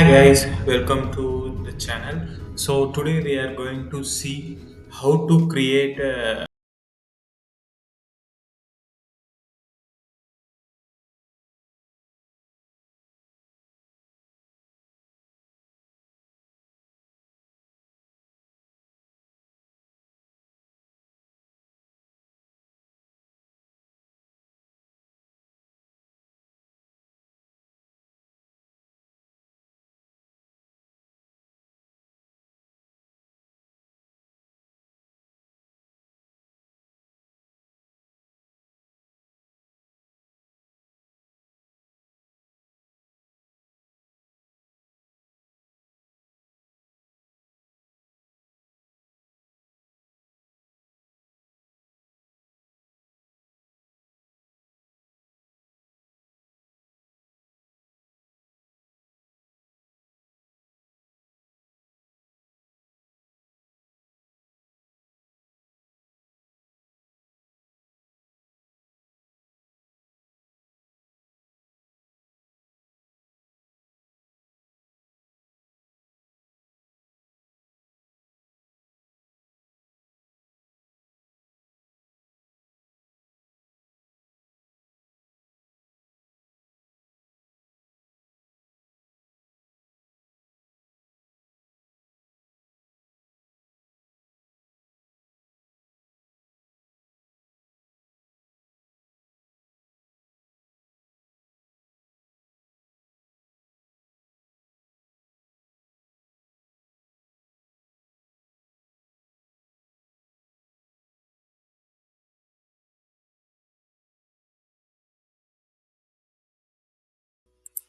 guys, welcome to the channel. So today we are going to see how to create a.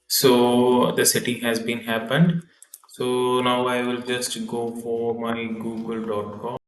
So the setting has been happened. So now I will just go for my google.com.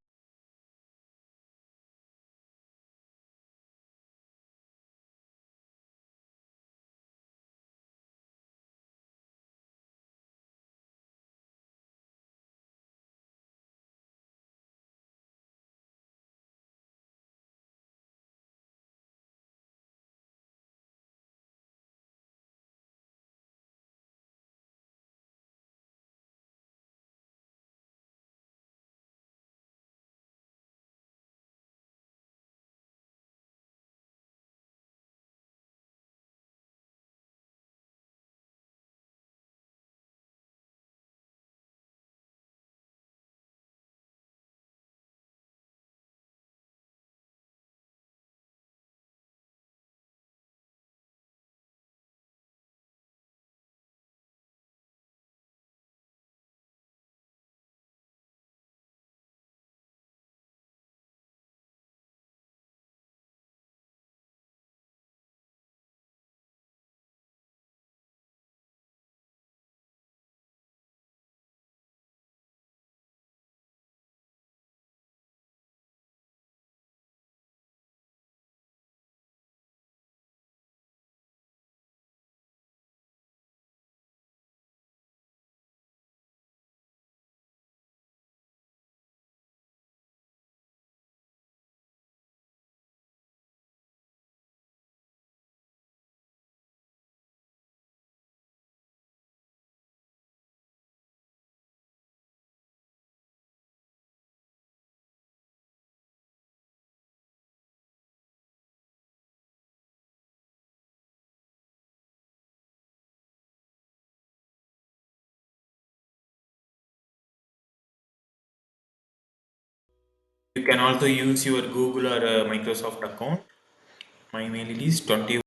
You can also use your Google or Microsoft account. My mail ID is 20.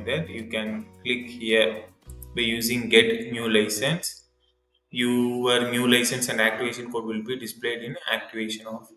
that, you can click here by using get new license. Your new license and activation code will be displayed in activation of.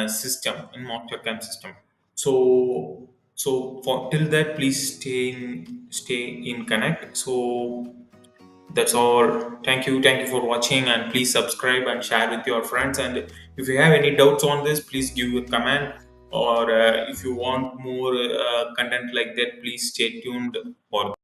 System in MockTurkCam system. So for till that, please stay in connect. So that's all. Thank you for watching, and please subscribe and share with your friends. And if you have any doubts on this, please give a comment. Or if you want more content like that, please stay tuned for